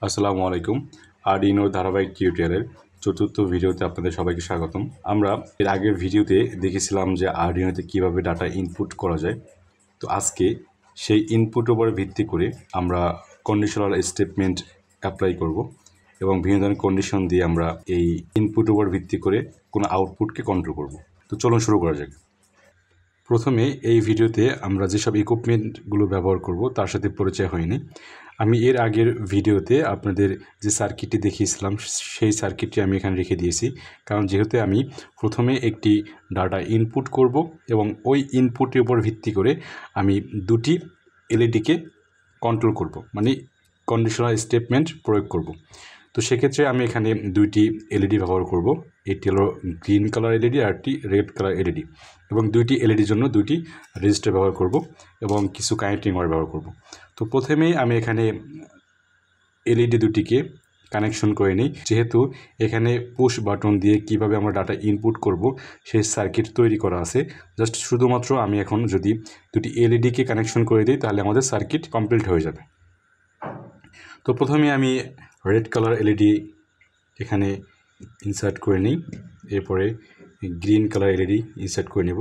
আসসালামু আলাইকুম। আরডিনো ধারাবাহিক টিউটোরিয়ালের চতুর্থ ভিডিওতে আপনাদের সবাইকে স্বাগতম। আমরা এর আগের ভিডিওতে দেখেছিলাম যে আরডিনোতে কিভাবে ডাটা ইনপুট করা যায়। তো আজকে সেই ইনপুট উপরে ভিত্তি করে আমরা কন্ডিশনাল স্টেটমেন্ট অ্যাপ্লাই করব এবং বিভিন্ন ধরনের কন্ডিশন দিয়ে আমরা এই ইনপুট উপর ভিত্তি করে কোনো আউটপুটকে কন্ট্রোল করব। তো চলুন শুরু করা যাক। প্রথমে এই ভিডিওতে আমরা যেসব ইকুইপমেন্টগুলো ব্যবহার করব তার সাথে পরিচয় হয়নি। আমি এর আগের ভিডিওতে আপনাদের যে সার্কিটটি দেখিয়েছিলাম সেই সার্কিটটি আমি এখানে রেখে দিয়েছি, কারণ যেহেতু আমি প্রথমে একটি ডাটা ইনপুট করব এবং ওই ইনপুটের উপর ভিত্তি করে আমি দুটি এলইডিকে কন্ট্রোল করব, মানে কন্ডিশনাল স্টেটমেন্ট প্রয়োগ করব। তো সেক্ষেত্রে আমি এখানে দুইটি এলইডি ব্যবহার করব। এটি হলো গ্রিন কালার এলইডি আর একটি রেড কালার এলইডি, এবং দুইটি এলইডির জন্য দুইটি রেজিস্টার ব্যবহার করব এবং কিছু কানেক্টিং ওয়্যার ব্যবহার করব। তো প্রথমেই আমি এখানে এলইডি দুটিকে কানেকশন করে নিই। যেহেতু এখানে পুশ বাটন দিয়ে কিভাবে আমরা ডাটা ইনপুট করব সেই সার্কিট তৈরি করা আছে, জাস্ট শুধুমাত্র আমি এখন যদি দুটি এলইডিকে কানেকশন করে দিই তাহলে আমাদের সার্কিট কমপ্লিট হয়ে যাবে। তো প্রথমে আমি রেড কালার এলইডি এখানে ইনসার্ট করে নিই, এরপরে গ্রিন কালার এলইডি ইনসার্ট করে নেব।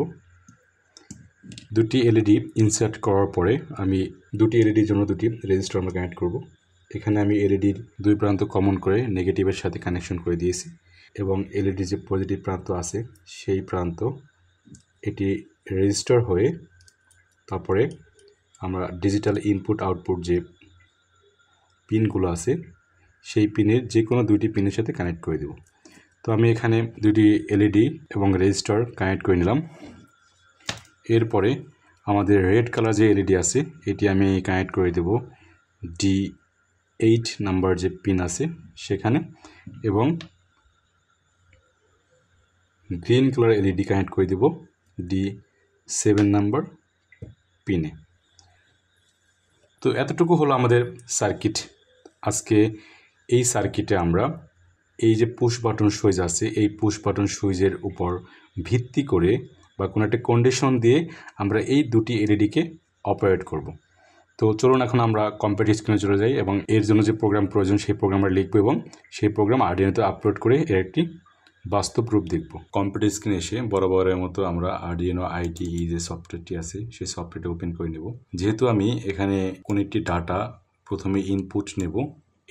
দুটি এলইডি ইনসার্ট করার পরে আমি দুটি এলইডির জন্য দুটি রেজিস্টার আমরা কানেক্ট করব। এখানে আমি এলইডির দুই প্রান্ত কমন করে নেগেটিভের সাথে কানেকশন করে দিয়েছি, এবং এলইডি যে পজিটিভ প্রান্ত আছে সেই প্রান্ত এটি রেজিস্টার হয়ে তারপরে আমরা ডিজিটাল ইনপুট আউটপুট যে পিনগুলো আছে সেই পিনের যে কোনো দুইটি পিনের সাথে কানেক্ট করে দেব। তো আমি এখানে দুটি এলইডি এবং রেজিস্টার কানেক্ট করে নিলাম। এরপরে আমাদের রেড কালার যে এলইডি আছে এটি আমি কানেক্ট করে দেব D8 নাম্বার যে পিন আছে সেখানে, এবং গ্রিন কালার এলইডি কানেক্ট করে দেব D7 নাম্বার পিনে। তো এতটুকু হলো আমাদের সার্কিট। আজকে এই সার্কিটে আমরা এই যে পুশ বাটন সুইচ আছে এই পুশ বাটন সুইচের উপর ভিত্তি করে বা কোনো একটা কন্ডিশন দিয়ে আমরা এই দুটি এলইডিকে অপারেট করব। তো চলুন এখন আমরা কম্পিউটার স্ক্রিনে চলে যাই এবং এর জন্য যে প্রোগ্রাম প্রয়োজন সেই প্রোগ্রাম আমরা লিখব এবং সেই প্রোগ্রাম আরডিনোতে আপলোড করে এর একটি বাস্তব রূপ দেখব। কম্পিউটার স্ক্রিনে এসে বরাবরের মতো আমরা আরডিনো আইডিই যে সফটওয়্যারটি আছে সেই সফটওয়্যারটি ওপেন করে নেব। যেহেতু আমি এখানে কোনো একটি ডাটা প্রথমে ইনপুট নেব,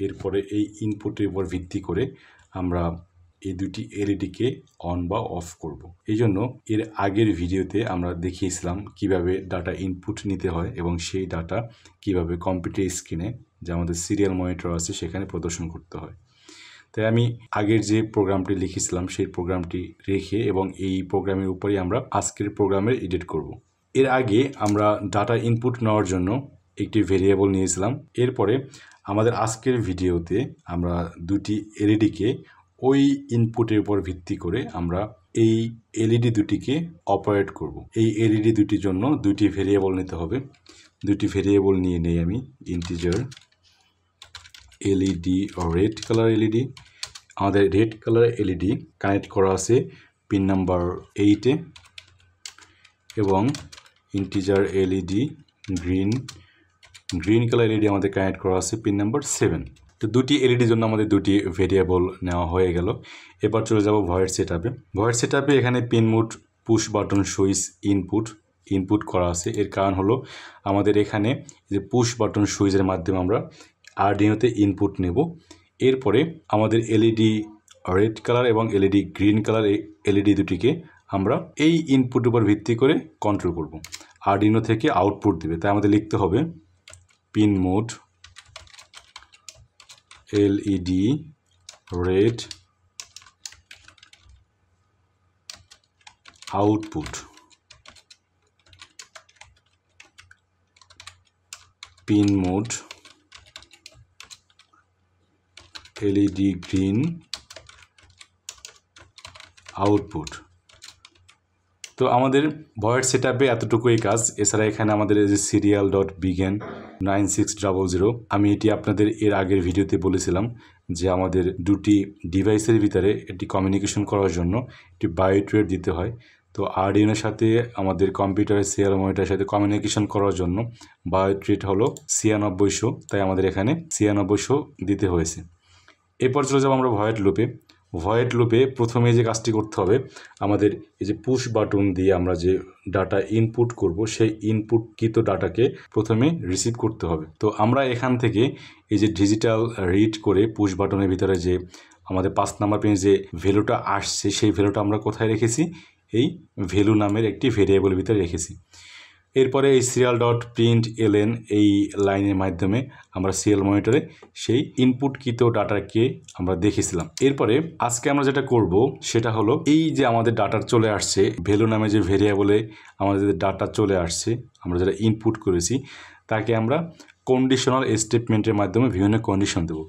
এরপরে এই ইনপুটের উপর ভিত্তি করে আমরা এই দুটি এলইডিকে অন বা অফ করব। এই জন্য এর আগের ভিডিওতে আমরা দেখিয়েছিলাম কিভাবে ডাটা ইনপুট নিতে হয় এবং সেই ডাটা কিভাবে কম্পিউটার স্ক্রিনে যে আমাদের সিরিয়াল মনিটর আছে সেখানে প্রদর্শন করতে হয়। তাই আমি আগের যে প্রোগ্রামটি লিখেছিলাম সেই প্রোগ্রামটি রেখে এবং এই প্রোগ্রামের উপরেই আমরা আজকের প্রোগ্রামের এডিট করব। এর আগে আমরা ডাটা ইনপুট নেওয়ার জন্য একটি ভেরিয়েবল নিয়েছিলাম। এরপরে আমাদের আজকের ভিডিওতে আমরা দুটি এলইডিকে ওই ইনপুটের উপর ভিত্তি করে আমরা এই এলইডি দুটিকে অপারেট করব। এই এলইডি দুটির জন্য দুটি ভেরিয়েবল নিতে হবে। দুটি ভেরিয়েবল নিয়ে নেই আমি, integer LED red colour LED. আমাদের রেড কালার এলইডি কানেক্ট করা আছে পিন নাম্বার 8-এ, এবং integer LED green colour LED আমাদের কানেক্ট করা আছে পিন নাম্বার 7। তো দুটি এলইডির জন্য আমাদের দুটি ভেরিয়েবল নেওয়া হয়ে গেল। এবার চলে যাব ভয়েড সেটআপে। ভয়েড সেটআপে এখানে pin mode push button switch input করা আছে। এর কারণ হলো আমাদের এখানে যে পুশ বাটন সুইচের মাধ্যমে আমরা আরডিনোতে ইনপুট নেব। এরপরে আমাদের এলইডি রেড কালার এবং এলইডি গ্রিন কালার এলইডি দুটিকে আমরা এই ইনপুট উপর ভিত্তি করে কন্ট্রোল করব। আরডিনো থেকে আউটপুট দেবে, তাই আমাদের লিখতে হবে pin mode LED red output pin mode LED green output. তো আমাদের ভয়েড সেটআপে এতটুকুই কাজ। এছাড়া এখানে আমাদের যে serial.begin 9600, আমি এটি আপনাদের এর আগের ভিডিওতে বলেছিলাম যে আমাদের দুটি ডিভাইসের ভিতরে এটি কমিউনিকেশন করার জন্য একটি বাইট রেট দিতে হয়। তো আরডিনোর সাথে আমাদের কম্পিউটারের সিরিয়াল মনিটরের সাথে কমিউনিকেশন করার জন্য বায়োট রেট হলো 9600, তাই আমাদের এখানে 9600 দিতে হয়েছে। এরপর চলে যাবো আমরা ভয়েড লুপে প্রথমে যে কাজটি করতে হবে, আমাদের এই যে পুশ বাটন দিয়ে আমরা যে ডাটা ইনপুট করব, সেই ইনপুটকৃত ডাটাকে প্রথমে রিসিভ করতে হবে। তো আমরা এখান থেকে এই যে ডিজিটাল রিড করে পুশ বাটনের ভিতরে যে আমাদের 5 নাম্বার পেজে যে ভ্যালুটা আসছে, সেই ভ্যালুটা আমরা কোথায় রেখেছি, এই ভ্যালু নামের একটি ভেরিয়েবলের ভিতরে রেখেছি। এরপরে এই সিরিয়াল ডট প্রিন্ট এলএন এই লাইনের মাধ্যমে আমরা সিরিয়াল মনিটরে সেই ইনপুটকৃত ডাটাকে আমরা দেখেছিলাম। এরপরে আজকে আমরা যেটা করব সেটা হলো, এই যে আমাদের ডাটা চলে আসছে, ভ্যালু নামে যে ভেরিয়েবলে আমাদের ডাটা চলে আসছে, আমরা যেটা ইনপুট করেছি, তাকে আমরা কন্ডিশনাল স্টেটমেন্টের মাধ্যমে বিভিন্ন কন্ডিশন দেবো।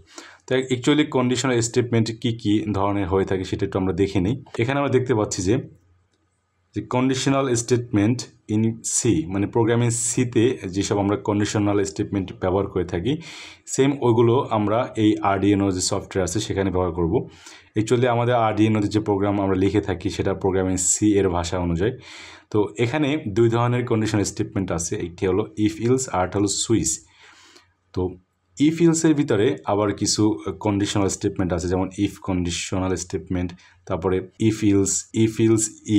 তো অ্যাকচুয়ালি কন্ডিশনাল স্টেটমেন্ট কী ধরনের হয়ে থাকে সেটা একটু আমরা দেখে নিই। এখানে আমরা দেখতে পাচ্ছি যে কন্ডিশনাল স্টেটমেন্ট ইন সি, মানে প্রোগ্রামিং সিতে যেসব আমরা কন্ডিশনাল স্টেটমেন্ট ব্যবহার করে থাকি, সেম ওইগুলো আমরা এই আরডিএনও যে সফটওয়্যার আছে সেখানে ব্যবহার করব। অ্যাকচুয়ালি আমাদের আরডিএনওতে যে প্রোগ্রাম আমরা লিখে থাকি সেটা প্রোগ্রামিং সি এর ভাষা অনুযায়ী। তো এখানে দুই ধরনের কন্ডিশনাল স্টেটমেন্ট আছে, একটি হলো ইফ ইলস আর হলো সুইচ। তো ইফ ইলসের ভিতরে আবার কিছু কন্ডিশনাল স্টেটমেন্ট আছে, যেমন ইফ কন্ডিশনাল স্টেটমেন্ট, তারপরে ইফ ইলস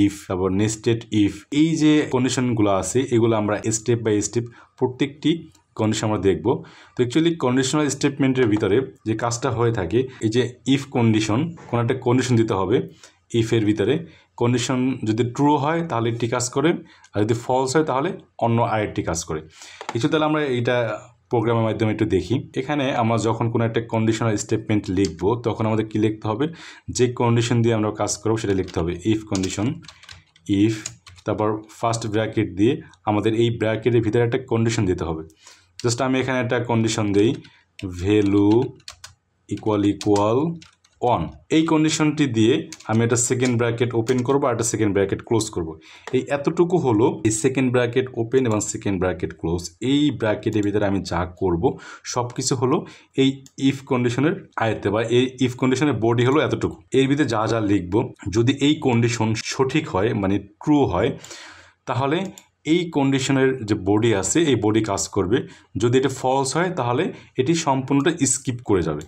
ইফ, তারপর নেস্টেড ইফ। এই যে কন্ডিশনগুলো আছে এগুলো আমরা স্টেপ বাই স্টেপ প্রত্যেকটি কন্ডিশন আমরা দেখব। তো অ্যাকচুয়ালি কন্ডিশনাল স্টেটমেন্টের ভিতরে যে কাজটা হয়ে থাকে, এই যে ইফ কন্ডিশন, কোনো একটা কন্ডিশন দিতে হবে ইফের ভিতরে। কন্ডিশন যদি ট্রু হয় তাহলে একটি কাজ করে, আর যদি ফলস হয় তাহলে অন্য আরেকটি কাজ করে। কিছু তাহলে আমরা এইটা প্রোগ্রামের মাধ্যমে একটু দেখি। এখানে আমরা যখন কোনো একটা কন্ডিশনাল স্টেটমেন্ট লিখব তখন আমাদের কি লিখতে হবে, যে কন্ডিশন দিয়ে আমরা কাজ করব সেটা লিখতে হবে। ইফ কন্ডিশন, ইফ, তারপর ফার্স্ট ব্র্যাকেট দিয়ে আমাদের এই ব্র্যাকেটের ভিতরে একটা কন্ডিশন দিতে হবে। জাস্ট আমি এখানে একটা কন্ডিশন দিই, ভ্যালু ইকুয়াল 1। এই কন্ডিশনটি দিয়ে আমি একটা সেকেন্ড ব্র্যাকেট ওপেন করব আর একটা সেকেন্ড ব্র্যাকেট ক্লোজ করব। এই এতটুকু হলো এই সেকেন্ড ব্র্যাকেট ওপেন এবং সেকেন্ড ব্র্যাকেট ক্লোজ। এই ব্র্যাকেটের ভিতরে আমি যা করব সব কিছু হলো এই ইফ কন্ডিশনের আয়ত্তে, বা এই ইফ কন্ডিশনের বডি হলো এতটুকু। এর ভিতরে যা যা লিখব, যদি এই কন্ডিশন সঠিক হয় মানে ট্রু হয়, তাহলে এই কন্ডিশনের যে বডি আছে এই বডি কাজ করবে। যদি এটা ফলস হয় তাহলে এটি সম্পূর্ণটা স্কিপ করে যাবে।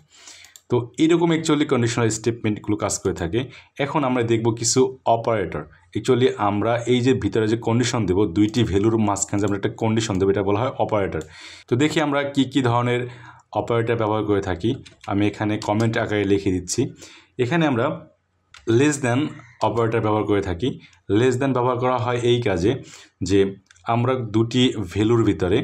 তো এইরকম অ্যাকচুয়ালি কন্ডিশনাল স্টেটমেন্টগুলো কাজ করে থাকে। এখন আমরা দেখব কিছু অপারেটর। অ্যাকচুয়ালি আমরা এই যে ভিতরে যে কন্ডিশন দেবো, দুইটি ভ্যালুর মাঝখানে যে আমরা একটা কন্ডিশন দেবো, এটা বলা হয় অপারেটর। তো দেখি আমরা কি ধরনের অপারেটর ব্যবহার করে থাকি। আমি এখানে কমেন্ট আকারে লিখে দিচ্ছি। এখানে আমরা লেস দ্যান অপারেটর ব্যবহার করে থাকি। লেস দ্যান ব্যবহার করা হয় এই কাজে যে আমরা দুটি ভ্যালুর ভিতরে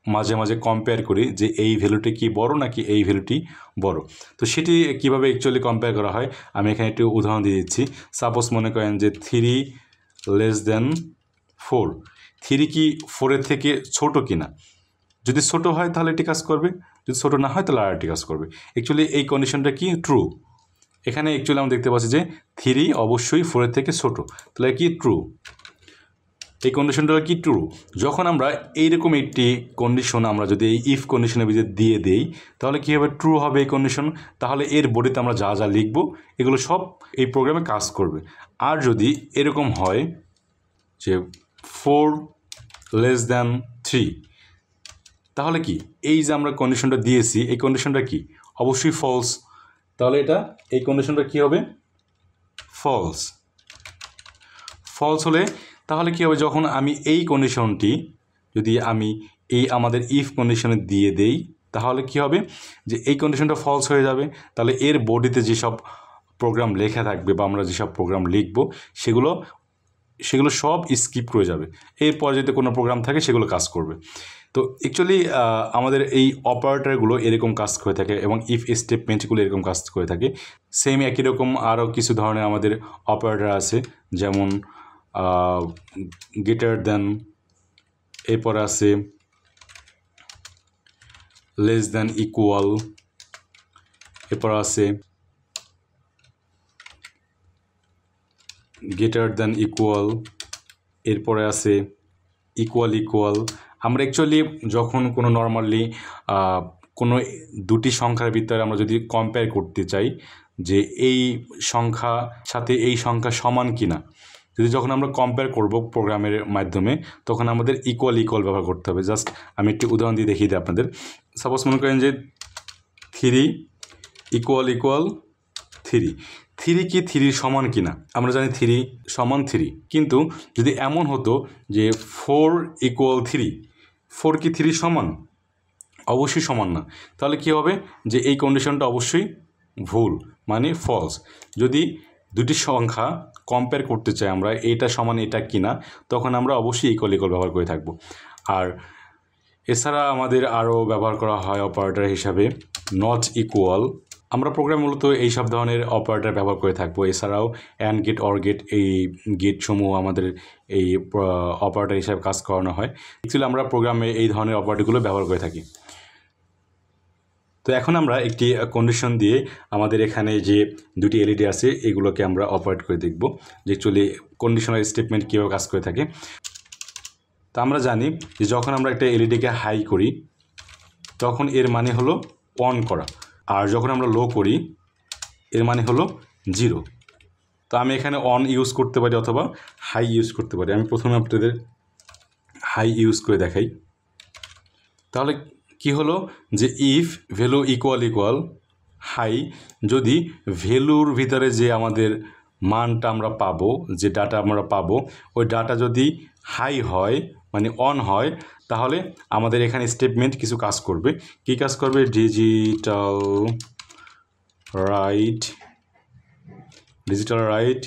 মাঝে মাঝে কম্পেয়ার করি যে এই ভ্যালুটি কি বড় নাকি এই ভ্যালুটি বড়। তো সেটি কিভাবে অ্যাকচুয়ালি কম্পেয়ার করা হয় আমি এখানে একটু উদাহরণ দিয়ে দিচ্ছি। সাপোজ মনে করেন যে 3 লেস দ্যান 4, 3 কি 4-এর থেকে ছোট কিনা। যদি ছোট হয় তাহলে এটি কাজ করবে, যদি ছোট না হয় তাহলে আরেকটি কাজ করবে। অ্যাকচুয়ালি এই কন্ডিশনটা কি ট্রু। এখানে অ্যাকচুয়ালি আমরা দেখতে পাচ্ছি যে 3 অবশ্যই 4-এর থেকে ছোট, তাহলে কি ট্রু। এই কন্ডিশনটা কি ট্রু। যখন আমরা এইরকম একটি কন্ডিশন আমরা যদি এই ইফ কন্ডিশনের ভিতরে দিয়ে দেই তাহলে কী হবে, ট্রু হবে এই কন্ডিশন। তাহলে এর বডিতে আমরা যা যা লিখব এগুলো সব এই প্রোগ্রামে কাজ করবে। আর যদি এরকম হয় যে 4 লেস দ্যান 3, তাহলে কি এই যে আমরা কন্ডিশনটা দিয়েছি এই কন্ডিশনটা কি অবশ্যই ফলস। তাহলে এটা এই কন্ডিশনটা কি হবে, ফলস। ফলস হলে তাহলে কী হবে, যখন আমি এই কন্ডিশনটি যদি আমি এই আমাদের ইফ কন্ডিশনে দিয়ে দেই তাহলে কি হবে যে এই কন্ডিশনটা ফলস হয়ে যাবে। তাহলে এর বডিতে যেসব প্রোগ্রাম লেখা থাকবে বা আমরা যেসব প্রোগ্রাম লিখব সেগুলো সব স্কিপ করে যাবে। এরপর যদি কোনো প্রোগ্রাম থাকে সেগুলো কাজ করবে। তো অ্যাকচুয়ালি আমাদের এই অপারেটরগুলো এরকম কাজ করে থাকে এবং ইফ স্টেটমেন্টগুলো এরকম কাজ করে থাকে। সেম একই রকম আরও কিছু ধরনের আমাদের অপারেটর আছে, যেমন গ্রেটার দ্যান, এরপর আছে লেস দ্যান ইকুয়াল, এরপর আছে গ্রেটার দ্যান ইকুয়াল, এরপরে আছে ইকুয়াল। আমরা অ্যাকচুয়ালি যখন কোনো নর্মালি কোনো দুটি সংখ্যার ভিতরে আমরা যদি কম্পেয়ার করতে চাই যে এই সংখ্যা সাথে এই সংখ্যা সমান কিনা, যদি যখন আমরা কম্পেয়ার করব প্রোগ্রামের মাধ্যমে তখন আমাদের ইকুয়াল ব্যবহার করতে হবে। জাস্ট আমি একটি উদাহরণ দিয়ে দেখিয়ে দিই আপনাদের। সাপোজ মনে করেন যে 3 ইকুয়াল 3 কি 3 সমান কিনা? আমরা জানি 3 সমান 3, কিন্তু যদি এমন হতো যে 4 ইকুয়াল 3, 4 কি 3 সমান? অবশ্যই সমান না। তাহলে কি হবে যে এই কন্ডিশনটা অবশ্যই ভুল, মানে ফলস। যদি দুটি সংখ্যা কম্পেয়ার করতে চাই আমরা এটা সমান এটা কিনা, তখন আমরা অবশ্যই ইকুয়াল ব্যবহার করে থাকব। আর এছাড়া আমাদের আরও ব্যবহার করা হয় অপারেটর হিসাবে নট ইকুয়াল। আমরা প্রোগ্রাম মূলত এই সব ধরনের অপারেটর ব্যবহার করে থাকবো। এছাড়াও অ্যান্ড গেট, অর গেট, এই গেটসমূহ আমাদের এই অপারেটর হিসাবে কাজ করানো হয়। অ্যাকচুয়ালি আমরা প্রোগ্রামে এই ধরনের অপারেটরগুলো ব্যবহার করে থাকি। তো এখন আমরা একটি কন্ডিশন দিয়ে আমাদের এখানে যে দুটি এলইডি আছে এগুলোকে আমরা অপারেট করে দেখব যে অ্যাকচুয়ালি কন্ডিশনাল স্টেটমেন্ট কীভাবে কাজ করে থাকে। তো আমরা জানি যে যখন আমরা একটা এলইডিকে হাই করি তখন এর মানে হলো অন করা, আর যখন আমরা লো করি এর মানে হলো 0। তো আমি এখানে অন ইউজ করতে পারি অথবা হাই ইউজ করতে পারি। আমি প্রথমে আপনাদের হাই ইউজ করে দেখাই। তাহলে কি হলো যে ইফ ভ্যালু ইকুয়াল হাই, যদি ভ্যালুর ভিতরে যে আমাদের মানটা আমরা পাবো, যে ডাটা আমরা পাবো, ওই ডাটা যদি হাই হয় মানে অন হয়, তাহলে আমাদের এখানে স্টেটমেন্ট কিছু কাজ করবে। কি কাজ করবে? Digital right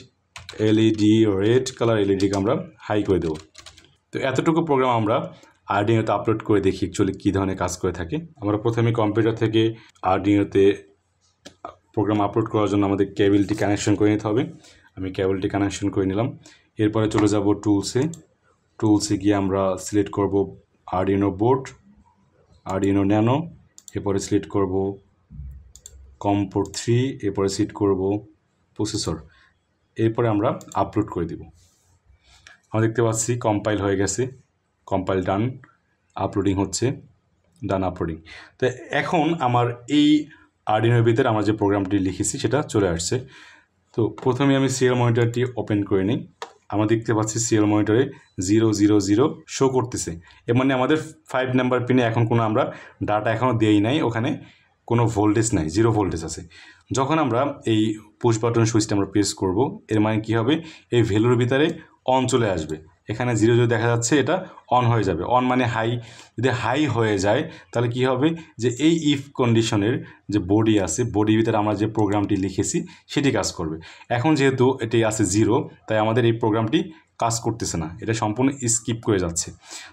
LED, red colour এলইডিকে আমরা হাই করে দেবো। তো এতটুকু প্রোগ্রাম আমরা আরডিনোতে আপলোড করে দেখি অ্যাকচুয়ালি কী ধরনের কাজ করে থাকে। আমরা প্রথমে কম্পিউটার থেকে আরডিনোতে প্রোগ্রাম আপলোড করার জন্য আমাদের কেবলটি কানেকশন করে নিতে হবে। আমি কেবলটি কানেকশন করে নিলাম। এরপরে চলে যাব টুলসে গিয়ে আমরা সিলেক্ট করব আরডিনো বোর্ড, আরডিনো ন্যানো, এরপরে সিলেক্ট করব কম্পোর্ট 3, এরপরে সিলেক্ট করব প্রসেসর। এরপরে আমরা আপলোড করে দেব। আমরা দেখতে পাচ্ছি কম্পাইল হয়ে গেছে, কম্পাইল ডান, আপলোডিং হচ্ছে, ডান আপলোডিং। তো এখন আমার এই আরডিনোর ভিতরে আমরা যে প্রোগ্রামটি লিখেছি সেটা চলে আসছে। তো প্রথমে আমি সিরিয়াল মনিটরটি ওপেন করে নিই। আমরা দেখতে পাচ্ছি সিরিয়াল মনিটরে 000 শো করতেছে। এর মানে আমাদের 5 নাম্বার পিনে এখন কোনো আমরা ডাটা এখনও দিই নাই, ওখানে কোনো ভোল্টেজ নাই, 0 ভোল্টেজ আছে। যখন আমরা এই পুশ বাটন সুইচটা আমরা প্রেস করব, এর মানে কী হবে, এই ভ্যালুর ভিতরে অন চলে আসবে। এখানে 0 দেখা যাচ্ছে, এটা অন হয়ে যাবে। অন মানে হাই। যদি হাই হয়ে যায় তাহলে কি হবে যে এই ইফ কন্ডিশনের যে বডি আছে, বডির ভিতরে আমরা যে প্রোগ্রামটি লিখেছি সেটি কাজ করবে। এখন যেহেতু এটি আছে 0, তাই আমাদের এই প্রোগ্রামটি কাজ করতেছে না, এটা সম্পূর্ণ স্কিপ করে যাচ্ছে।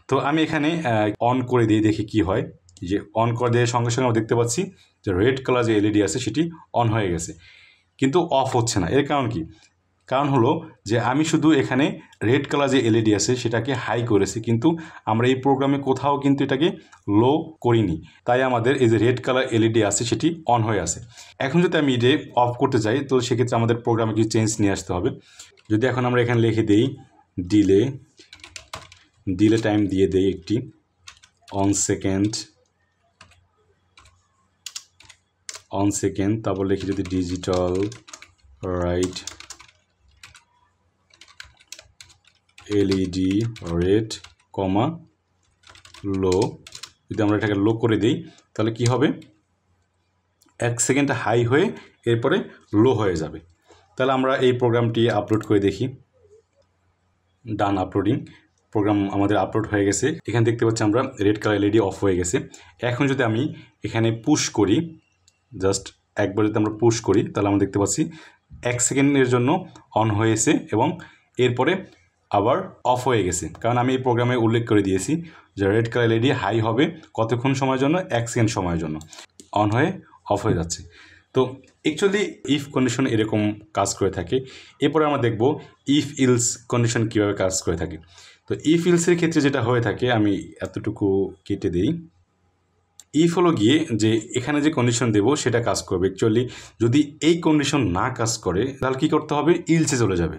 তো আমি এখানে অন করে দিয়ে দেখি কি হয়। যে অন করে দেওয়ার সঙ্গে সঙ্গে আমরা দেখতে পাচ্ছি যে রেড কালার যে এলইডি আছে সেটি অন হয়ে গেছে, কিন্তু অফ হচ্ছে না। এর কারণ কি? কারণ হলো যে আমি শুধু এখানে রেড কালার যে এলইডি আছে সেটাকে হাই করেছি, কিন্তু আমরা এই প্রোগ্রামে কোথাও কিন্তু এটাকে লো করিনি। তাই আমাদের এই যে রেড কালার এলইডি আছে সেটি অন হয়ে আছে। এখন যদি আমি এটা অফ করতে চাই তো সেক্ষেত্রে আমাদের প্রোগ্রামে কিছু চেঞ্জ নিয়ে আসতে হবে। যদি এখন আমরা এখানে লিখে দিই ডিলে টাইম দিয়ে দেই একটি অন সেকেন্ড, তারপর লিখি যদি ডিজিটাল রাইট এলইডি রেড কমা লো, যদি আমরা এটাকে লো করে দিই তাহলে কি হবে, 1 সেকেন্ডে হাই হয়ে এরপরে লো হয়ে যাবে। তাহলে আমরা এই প্রোগ্রামটি আপলোড করে দেখি। ডান আপলোডিং, প্রোগ্রাম আমাদের আপলোড হয়ে গেছে। এখানে দেখতে পাচ্ছি আমরা রেড কালার এলইডি অফ হয়ে গেছে। এখন যদি আমি এখানে পুশ করি, জাস্ট একবার যদি আমরা পুশ করি তাহলে আমরা দেখতে পাচ্ছি 1 সেকেন্ডের জন্য অন হয়েছে এবং এরপরে আবার অফ হয়ে গেছে। কারণ আমি এই প্রোগ্রামে উল্লেখ করে দিয়েছি যে রেড কালার এলইডি হাই হবে কতক্ষণ সময়ের জন্য, 1 সেকেন্ড সময়ের জন্য, অন হয়ে অফ হয়ে যাচ্ছে। তো অ্যাকচুয়ালি ইফ কন্ডিশন এরকম কাজ করে থাকে। এরপরে আমরা দেখব ইফ ইলস কন্ডিশন কীভাবে কাজ করে থাকে। তো ইফ ইলসের ক্ষেত্রে যেটা হয়ে থাকে, আমি এতটুকু কেটে দিই। ইফ হলো গিয়ে যে এখানে যে কন্ডিশন দেব সেটা কাজ করবে। অ্যাকচুয়ালি যদি এই কন্ডিশন না কাজ করে তাহলে কী করতে হবে, ইলসে চলে যাবে।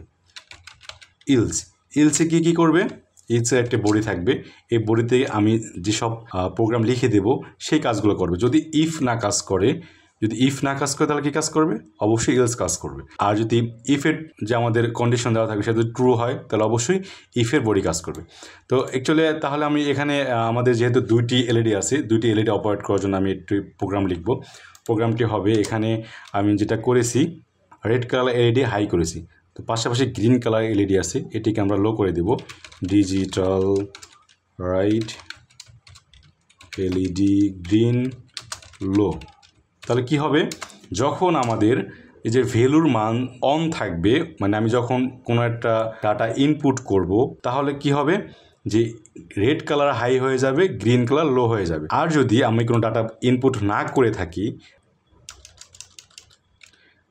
ইলসে কী করবে, ইলসের একটা বডি থাকবে, এই বডিতে আমি যেসব প্রোগ্রাম লিখে দেব সেই কাজগুলো করবে। যদি ইফ না কাজ করে, যদি ইফ না কাজ করে তাহলে কি কাজ করবে? অবশ্যই এলস কাজ করবে। আর যদি ইফের যে আমাদের কন্ডিশন দেওয়া থাকবে সেটা যদি ট্রু হয় তাহলে অবশ্যই ইফের বডি কাজ করবে। তো অ্যাকচুয়ালি তাহলে আমি এখানে আমাদের যেহেতু দুইটি এলইডি আছে, দুইটি এলইডি অপারেট করার জন্য আমি একটু প্রোগ্রাম লিখব। প্রোগ্রামটি হবে, এখানে আমি যেটা করেছি রেড কালার এলইডি হাই করেছি, তো পাশাপাশি গ্রিন কালার এলইডি আছে, এটিকে আমরা লো করে দেব, ডিজিটাল রাইট এলইডি গ্রিন লো। তাহলে কি হবে, যখন আমাদের এই যে ভ্যালুর মান অন থাকবে, মানে আমি যখন কোনো একটা ডাটা ইনপুট করব, তাহলে কি হবে যে রেড কালার হাই হয়ে যাবে, গ্রিন কালার লো হয়ে যাবে। আর যদি আমি কোনো ডাটা ইনপুট না করে থাকি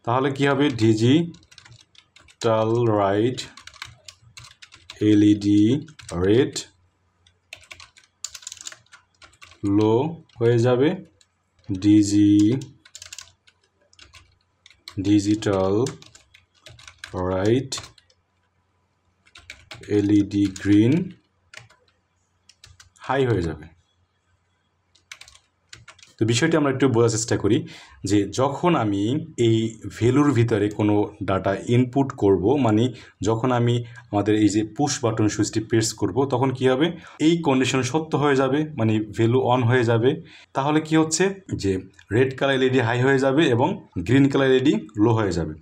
তাহলে কি হবে, digital right LED red low হয়ে যাবে, digital right LED green high হয়ে যাবে। তো বিষয়টি আমরা একটু বোঝার চেষ্টা করি যে যখন আমি এই ভ্যালুর ভিতরে কোনো ডাটা ইনপুট করব, মানে যখন আমি আমাদের এই যে পুশ বাটন সুইচটি প্রেস করব, তখন কি হবে, এই কন্ডিশন সত্য হয়ে যাবে, মানে ভ্যালু অন হয়ে যাবে। তাহলে কি হচ্ছে যে রেড কালার এলইডি হাই হয়ে যাবে এবং গ্রিন কালার এলইডি লো হয়ে যাবে।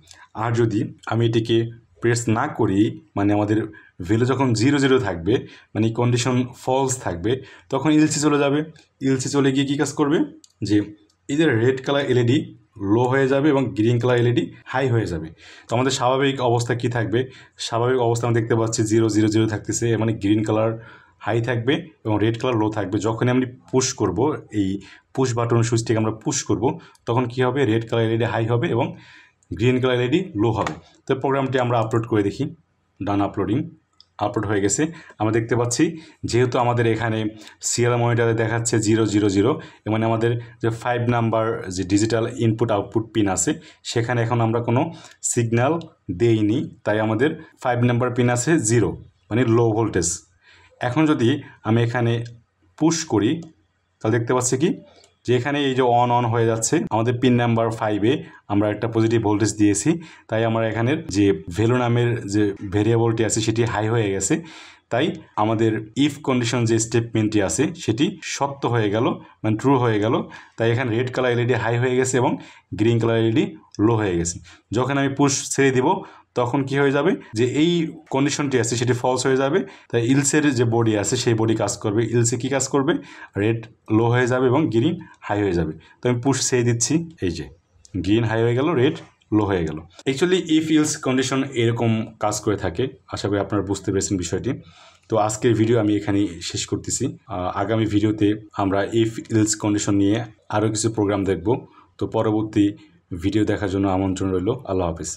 আর যদি আমি এটিকে প্রেস না করি, মানে আমাদের ভ্যালু যখন 0 থাকবে, মানে কন্ডিশন ফলস থাকবে, তখন ইলসি চলে যাবে। ইলসি চলে গিয়ে কী কাজ করবে, যে এই যে রেড কালার এলইডি লো হয়ে যাবে এবং গ্রিন কালার এলইডি হাই হয়ে যাবে। তো আমাদের স্বাভাবিক অবস্থা কি থাকবে, স্বাভাবিক অবস্থা আমরা দেখতে পাচ্ছি 0 থাকতেছে, মানে গ্রিন কালার হাই থাকবে এবং রেড কালার লো থাকবে। যখনই আমি পুশ করব, এই পুশ বাটন সুইচটিকে আমরা পুশ করব, তখন কি হবে, রেড কালার এলইডি হাই হবে এবং গ্রিন কালার এলইডি লো হবে। তো প্রোগ্রামটি আমরা আপলোড করে দেখি, ডান আপলোড হয়ে গেছে। আমরা দেখতে পাচ্ছি যেহেতু আমাদের এখানে সিরিয়াল মনিটরে দেখাচ্ছে 0 মানে আমাদের যে 5 নাম্বার যে ডিজিটাল ইনপুট আউটপুট পিন আছে সেখানে এখন আমরা কোনো সিগন্যাল দেইনি, তাই আমাদের 5 নাম্বার পিন আছে 0, মানে লো ভোল্টেজ। এখন যদি আমি এখানে পুশ করি তাহলে দেখতে পাচ্ছি কি যে এখানে এই যে অন হয়ে যাচ্ছে, আমাদের পিন নাম্বার 5-এ আমরা একটা পজিটিভ ভোল্টেজ দিয়েছি, তাই আমরা এখানের যে ভ্যালু নামের যে ভেরিয়েবলটি আছে সেটি হাই হয়ে গেছে। তাই আমাদের ইফ কন্ডিশন যে স্টেটমেন্টটি আছে সেটি সত্য হয়ে গেল, মানে ট্রু হয়ে গেল। তাই এখানে রেড কালার এলইডি হাই হয়ে গেছে এবং গ্রিন কালার এলইডি লো হয়ে গেছে। যখন আমি পুশ ছেড়ে দিব তখন কি হয়ে যাবে, যে এই কন্ডিশনটি আছে সেটি ফলস হয়ে যাবে। তাই ইলসের যে বডি আছে সেই বডি কাজ করবে, ইলসে কি কাজ করবে, রেড লো হয়ে যাবে এবং গ্রিন হাই হয়ে যাবে। তো আমি পুশ ছেড়ে দিচ্ছি, এই যে গ্রিন হাই হয়ে গেল, রেড লো হয়ে গেল। অ্যাকচুয়ালি ইফ ইলস কন্ডিশন এরকম কাজ করে থাকে। আশা করি আপনারা বুঝতে পেরেছেন বিষয়টি। তো আজকের ভিডিও আমি এখানেই শেষ করতেছি। আগামী ভিডিওতে আমরা ইফ ইলস কন্ডিশন নিয়ে আরও কিছু প্রোগ্রাম দেখব। তো পরবর্তী ভিডিও দেখার জন্য আমন্ত্রণ রইল। আল্লাহ হাফিজ।